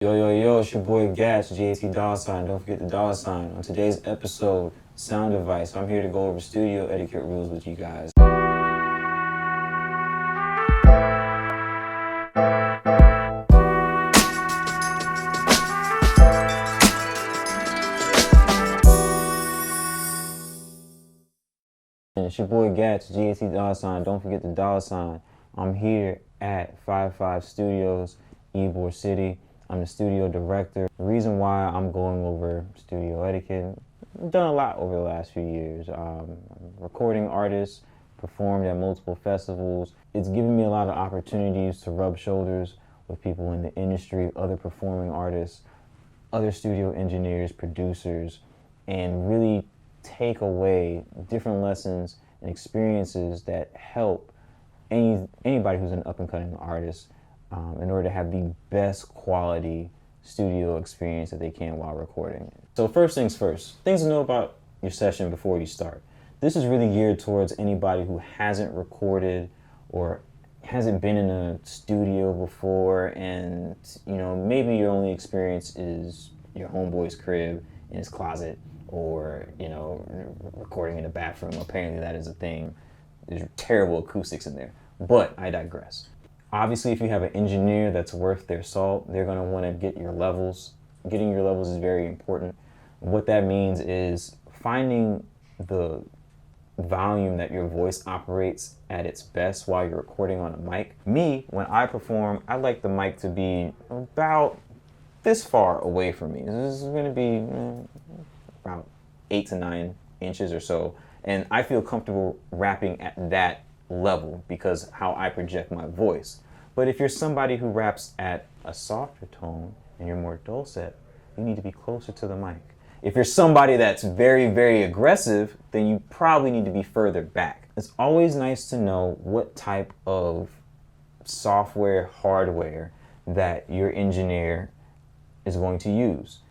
Yo, it's your boy Gas, GAT dollar sign. Don't forget the dollar sign. On today's episode, Sound Device, I'm here to go over studio etiquette rules with you guys. And it's your boy Gats, GAT dollar sign. Don't forget the dollar sign. I'm here at 55 Studios, Ybor City. I'm the studio director. The reason why I'm going over studio etiquette, I've done a lot over the last few years. Recording artists, performed at multiple festivals. It's given me a lot of opportunities to rub shoulders with people in the industry, other performing artists, other studio engineers, producers, and really take away different lessons and experiences that help anybody who's an up-and-coming artist in order to have the best quality studio experience that they can while recording. So first things first, things to know about your session before you start. This is really geared towards anybody who hasn't recorded or hasn't been in a studio before, and maybe your only experience is your homeboy's crib in his closet, or recording in a bathroom. Apparently that is a thing. There's terrible acoustics in there, but I digress. Obviously, if you have an engineer that's worth their salt, they're going to want to get your levels. Getting your levels is very important. What that means is finding the volume that your voice operates at its best while you're recording on a mic. Me, when I perform, I like the mic to be about this far away from me. This is going to be about 8 to 9 inches or so. And I feel comfortable rapping at that level because how I project my voice. But if you're somebody who raps at a softer tone and you're more dulcet, you need to be closer to the mic. If you're somebody that's very, very aggressive, then you probably need to be further back. It's always nice to know what type of software, hardware that your engineer is going to use.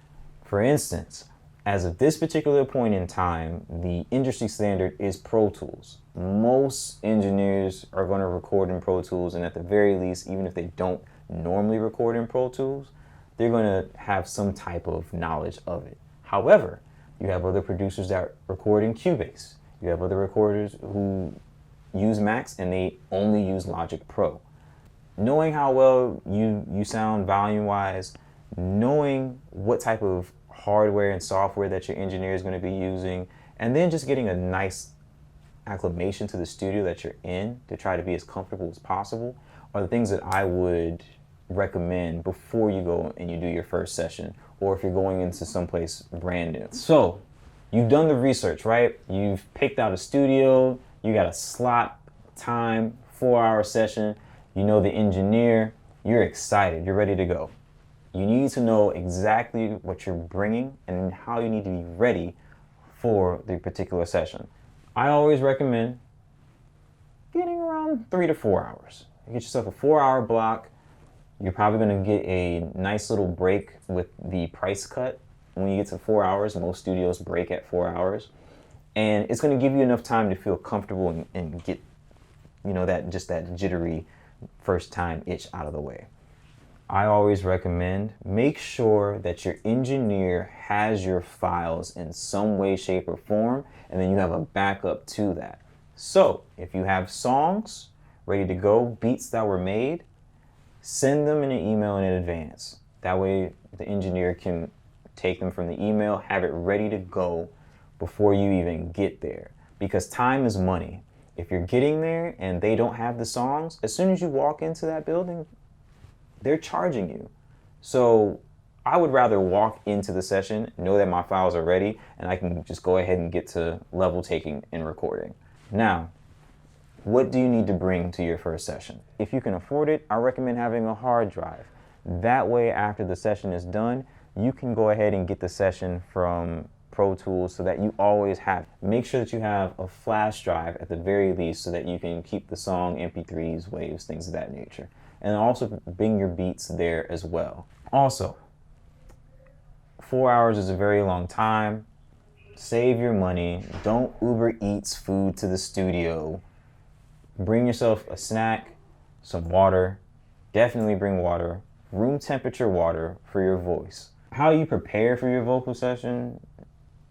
For instance, as of this particular point in time, the industry standard is Pro Tools. Most engineers are going to record in Pro Tools, and at the very least, even if they don't normally record in Pro Tools, they're going to have some type of knowledge of it. However, you have other producers that record in Cubase. You have other recorders who use Macs and they only use Logic Pro. Knowing how well you sound volume-wise, knowing what type of hardware and software that your engineer is going to be using, and then just getting a nice acclimation to the studio that you're in to try to be as comfortable as possible are the things that I would recommend before you go and you do your first session, or if you're going into someplace brand new. So you've done the research, right? You've picked out a studio, you got a slot time, 4-hour session, you know the engineer, you're excited, you're ready to go. You need to know exactly what you're bringing and how you need to be ready for the particular session. I always recommend getting around 3 to 4 hours. You get yourself a 4-hour block. You're probably going to get a nice little break with the price cut. When you get to 4 hours, most studios break at 4 hours. And it's going to give you enough time to feel comfortable and get, that jittery first time itch out of the way. I always recommend make sure that your engineer has your files in some way, shape, or form, and then you have a backup to that. So if you have songs ready to go, beats that were made, send them in an email in advance. That way the engineer can take them from the email, have it ready to go before you even get there. Because time is money. If you're getting there and they don't have the songs, as soon as you walk into that building, they're charging you. So I would rather walk into the session, know that my files are ready, and I can just go ahead and get to level taking and recording. Now, what do you need to bring to your first session? If you can afford it, I recommend having a hard drive. That way, after the session is done, you can go ahead and get the session from Pro Tools so that you always have it. Make sure that you have a flash drive at the very least so that you can keep the song, MP3s, waves, things of that nature. And also bring your beats there as well. Also, 4 hours is a very long time. Save your money. Don't Uber Eats food to the studio. Bring yourself a snack, some water. Definitely bring water room temperature water for your voice. How you prepare for your vocal session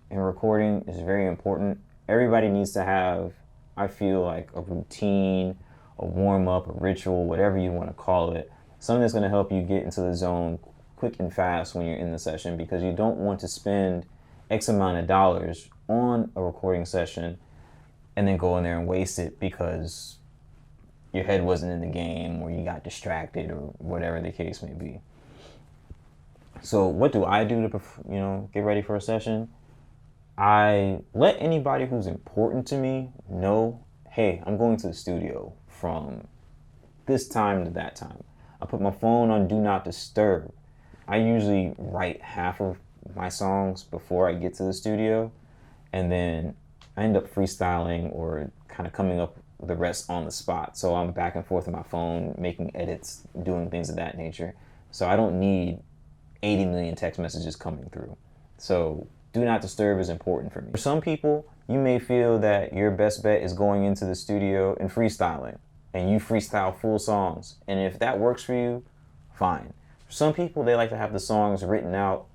and recording is very important. Everybody needs to have, I feel like, a routine, a warm-up, a ritual, whatever you want to call it. Something that's going to help you get into the zone quick and fast when you're in the session, because you don't want to spend X amount of dollars on a recording session and then go in there and waste it because your head wasn't in the game or you got distracted or whatever the case may be. So what do I do to, get ready for a session? I let anybody who's important to me know, hey, I'm going to the studio from this time to that time. I put my phone on Do Not Disturb. I usually write half of my songs before I get to the studio, and then I end up freestyling or kind of coming up with the rest on the spot. So I'm back and forth with my phone, making edits, doing things of that nature. So I don't need 80 million text messages coming through. So Do Not Disturb is important for me. For some people, you may feel that your best bet is going into the studio and freestyling, and you freestyle full songs. And if that works for you, fine. For some people, they like to have the songs written out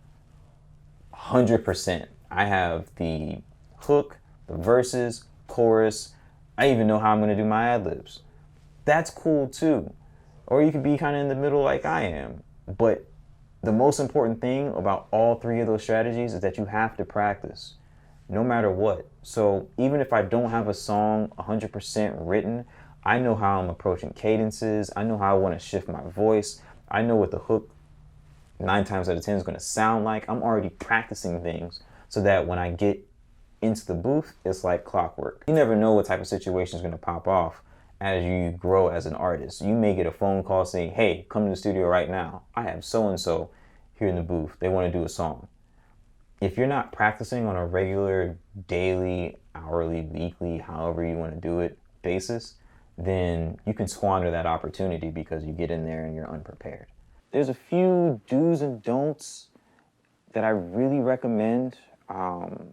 100%. I have the hook, the verses, chorus. I even know how I'm gonna do my ad-libs. That's cool too. Or you could be kind of in the middle like I am. But the most important thing about all three of those strategies is that you have to practice, no matter what. So even if I don't have a song 100% written, I know how I'm approaching cadences. I know how I want to shift my voice. I know what the hook 9 times out of 10 is going to sound like. I'm already practicing things so that when I get into the booth, it's like clockwork. You never know what type of situation is going to pop off as you grow as an artist. You may get a phone call saying, hey, come to the studio right now. I have so-and-so here in the booth. They want to do a song. If you're not practicing on a regular, daily, hourly, weekly, however you want to do it basis, then you can squander that opportunity because you get in there and you're unprepared. There's a few do's and don'ts that I really recommend, and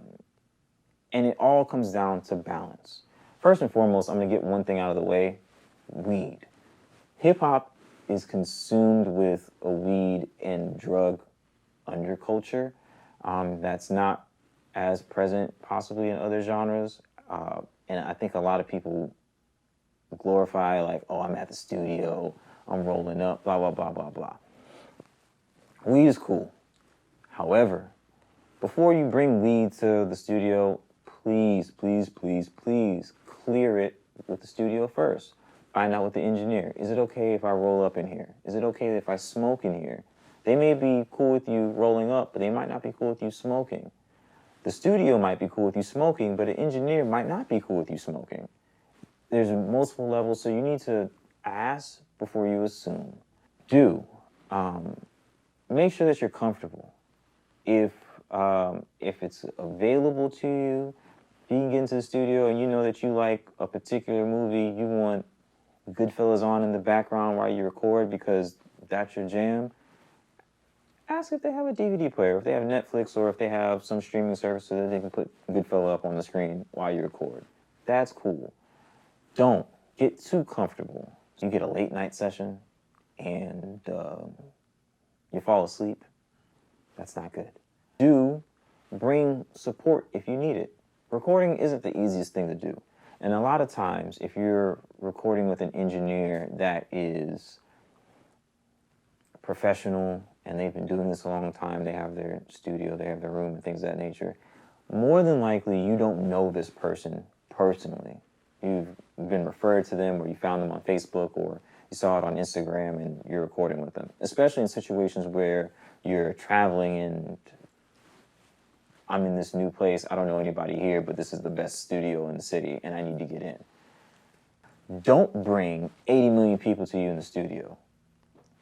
it all comes down to balance. First and foremost, I'm going to get one thing out of the way: weed. Hip-hop is consumed with a weed and drug underculture that's not as present possibly in other genres. And I think a lot of people glorify, like, oh, I'm at the studio, I'm rolling up, blah, blah, blah, blah, blah. Weed is cool. However, before you bring weed to the studio, please, please, please, please clear it with the studio first. Find out with the engineer. Is it okay if I roll up in here? Is it okay if I smoke in here? They may be cool with you rolling up, but they might not be cool with you smoking. The studio might be cool with you smoking, but an engineer might not be cool with you smoking. There's multiple levels, so you need to ask before you assume. Make sure that you're comfortable. If it's available to you, if you can get into the studio and you know that you like a particular movie, you want Goodfellas on in the background while you record because that's your jam, ask if they have a DVD player, if they have Netflix, or if they have some streaming service so that they can put Goodfella up on the screen while you record. That's cool. Don't get too comfortable. You get a late night session and you fall asleep. That's not good. Do bring support if you need it. Recording isn't the easiest thing to do. And a lot of times, if you're recording with an engineer that is professional and they've been doing this a long time, they have their studio, they have their room and things of that nature, more than likely you don't know this person personally. You've been referred to them, or you found them on Facebook, or you saw it on Instagram and you're recording with them. Especially in situations where you're traveling and I'm in this new place, I don't know anybody here, but this is the best studio in the city and I need to get in. Don't bring 80 million people to you in the studio.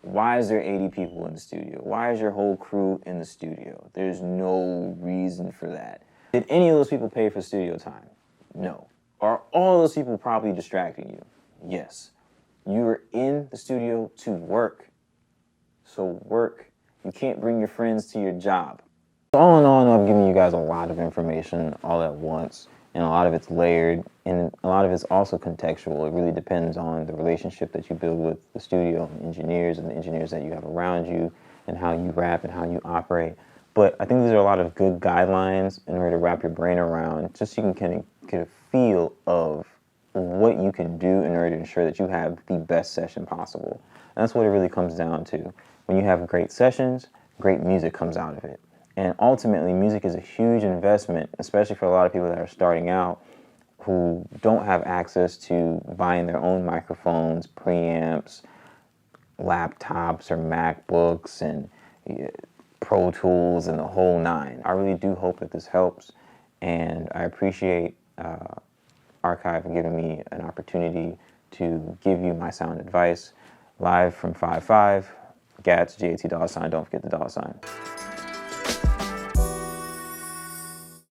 Why is there 80 people in the studio? Why is your whole crew in the studio? There's no reason for that. Did any of those people pay for studio time? No. Are all those people probably distracting you? Yes. You're in the studio to work. So work. You can't bring your friends to your job. All in all, I'm giving you guys a lot of information all at once. and a lot of it's layered, and a lot of it's also contextual. It really depends on the relationship that you build with the studio and the engineers that you have around you, and how you rap and how you operate. But I think these are a lot of good guidelines in order to wrap your brain around, just so you can kind of get a feel of what you can do in order to ensure that you have the best session possible. And that's what it really comes down to. When you have great sessions, great music comes out of it. And ultimately, music is a huge investment, especially for a lot of people that are starting out who don't have access to buying their own microphones, preamps, laptops, or MacBooks, and Pro Tools, and the whole nine. I really do hope that this helps, and I appreciate Arkive for giving me an opportunity to give you my sound advice live from 5-5. Gats, GAT $, don't forget the $.